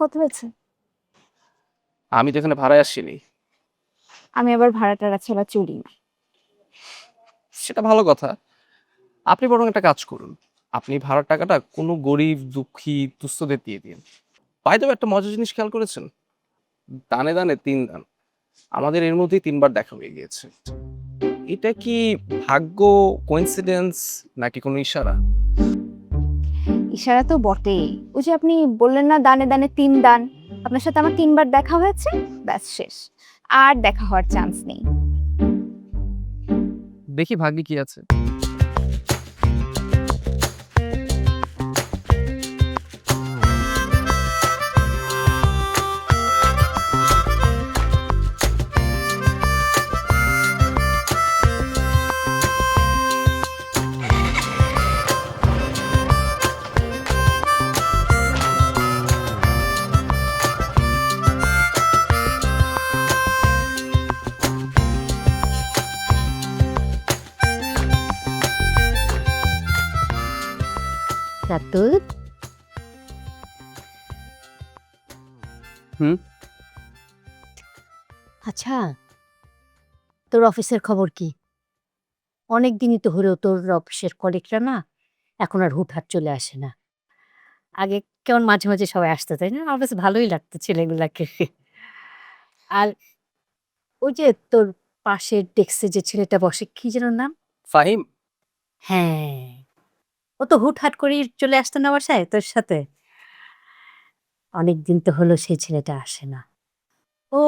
কত হয়েছে? আমি তো এখানে ভাড়ায় আসিনি। আমি আবার ভাড়াটারা ছাড়া চলি না। সেটা ভালো কথা। আপনি বরং একটা কাজ করুন। আপনি ভাড়ার টাকাটা কোনো গরিব, দুঃখী, দুস্থদের দিয়ে দিন। বাই দ্য ওয়ে একটা মজার জিনিস খেয়াল করেছেন? দানে, দানে ৩ দান। আমাদের এর মধ্যেই ৩ বার দেখা হয়ে গিয়েছে। এটা কি ভাগ্য, কোইন্সিডেন্স নাকি কোনো ইশারা? ইশারা তো বটেই। ওই যে আপনি বললেন না দানে দানে ৩ দান। আপনার সাথে আমার ৩ বার দেখা হয়েছে, ব্যাস শেষ। আর দেখা হওয়ার চান্স নেই। দেখি ভাগ্যে কি আছে। রাতুল, হুম? আচ্ছা তোর অফিসের খবর কি? অনেক দিনই তো হলো তোর অফিসের কলিগরা না এখন আর হুটহাট চলে আসে না। আগে কেমন মাঝে মাঝে সবাই আসতো, তাই না? আমার কাছে ভালোই লাগতো ছেলেগুলাকে। আর ওই যে তোর পাশের ডেস্কে যে ছেলেটা বসে, কি যেন নাম? ফাহিম? হ্যাঁ, ও তো হুটহাট করেই চলে আসতো না বাসায় তোর সাথে। অনেকদিন তো হলো সেই ছেলেটা আসে না। ও,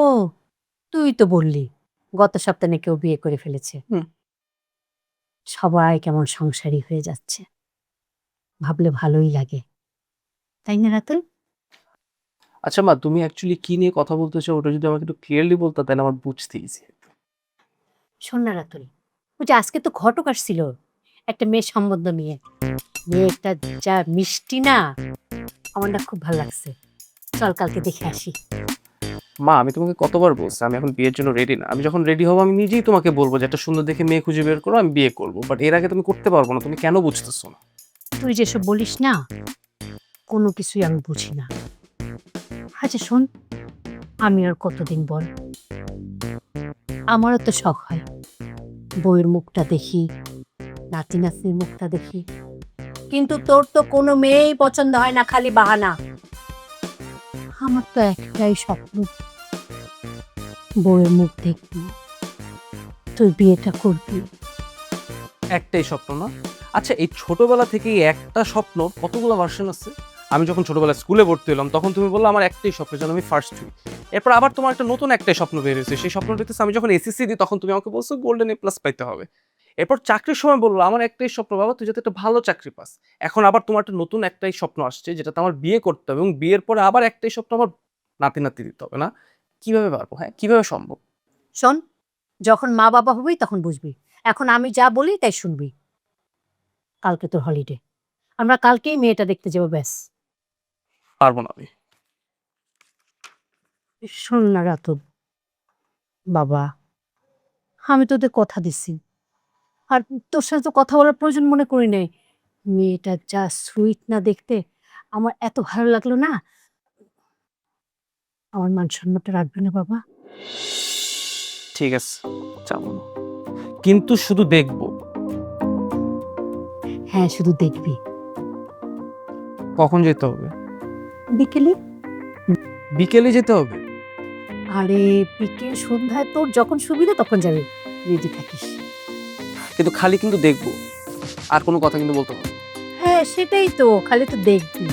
তুই তো বললি গত সপ্তাহে নাকি ও বিয়ে করে ফেলেছে। হুম। সবাই কেমন সংসারী হয়ে যাচ্ছে, ভাবলে ভালোই লাগে, তাই না রাতুল? আচ্ছা মা, তুমি অ্যাকচুয়ালি কি নিয়ে কথা বলতে চাও ওটা যদি আমাকে একটু ক্লিয়ারলি বলতে তাহলে আমার বুঝতে ইজি হতো। শোন না রাতুল, ওই যে আজকে তো ঘটক আসছিল একটা মেয়ের সম্বন্ধ নিয়ে। মেয়েটা যা মিষ্টি না, আমার না খুব ভালো লাগছে। চল কালকে দেখে আসি। মা, আমি তোমাকে কতবার বলছি আমি এখন বিয়ের জন্য রেডি না। আমি যখন রেডি হব আমি নিজেই তোমাকে বলবো যে একটা সুন্দর দেখে মেয়ে খুঁজে বের করো, আমি বিয়ে করব। বাট এর আগে তুমি করতে পারবো না। তুমি কেন বুঝতেছো না? তুই যেসব বলিস না, কোনো কিছুই আমি বুঝি না। আচ্ছা শোন, আমি আর কতদিন বল, আমারও তো শখ হয় বউয়ের মুখটা দেখি, নাতি নাতনির মুখটা দেখি, কিন্তু তোর তো কোনো মেয়েই পছন্দ হয় না, খালি বাহানা। আমার তো একটাই স্বপ্ন, বউয়ের মুখ দেখবি, তুই বিয়েটা করবি। একটাই স্বপ্ন না? আচ্ছা, এই ছোটবেলা থেকেই একটা স্বপ্ন কতগুলো ভার্সন আছে? আমি যখন ছোটবেলায় স্কুলে ভর্তি হলাম তখন তুমি বললে আমার একটাই স্বপ্ন যেন আমি ফার্স্ট হই। এরপর আবার তোমার একটা নতুন একটাই স্বপ্ন বের হয়েছে। সেই স্বপ্নটা হচ্ছে আমি যখন এসএসসি দিই তখন তুমি আমাকে বলছো গোল্ডেন এ প্লাস পাইতে হবে। এরপর চাকরির সময় বললো আমার একটাই স্বপ্ন বাবা তুই যাতে একটা ভালো চাকরি পাস। এখন আবার তোমার একটা নতুন একটাই স্বপ্ন আসছে যেটাতে আমার বিয়ে করতে হবে এবং বিয়ের পরে আবার একটাই স্বপ্ন আমার নাতি দিতে হবে না? কিভাবে পারবো? হ্যাঁ, কিভাবে সম্ভব? শোন, যখন মা বাবা হবি তখন বুঝবি, এখন আমি যা বলি তাই শুনবি। কালকে তোর হলিডে, আমরা কালকেই মেয়েটা দেখতে যাবো, ব্যাস। পারবো না আমি। শোন না রাতুল, বাবা, আমি তোদের কথা দিছি, আর তোর সাথে তো কথা বলার প্রয়োজন মনে করি নাই। মেয়েটা যা সুইট না দেখতে, আমার এত ভালো লাগলো না। আমার মান সম্মানটা রাখবে না বাবা? ঠিক আছে, যাবো না। কিন্তু শুধু দেখবো। হ্যাঁ, শুধু দেখবি। কখন যেতে হবে? বিকেলে। বিকেলে যেতে হবে? আরে বিকেল সন্ধ্যায় তোর যখন সুবিধা তখন যাবি, রেডি থাকিস। কিন্তু খালি কিন্তু দেখবো, আর কোনো কথা কিন্তু বলতে হবে না। হ্যাঁ সেটাই তো, খালি তো দেখবি।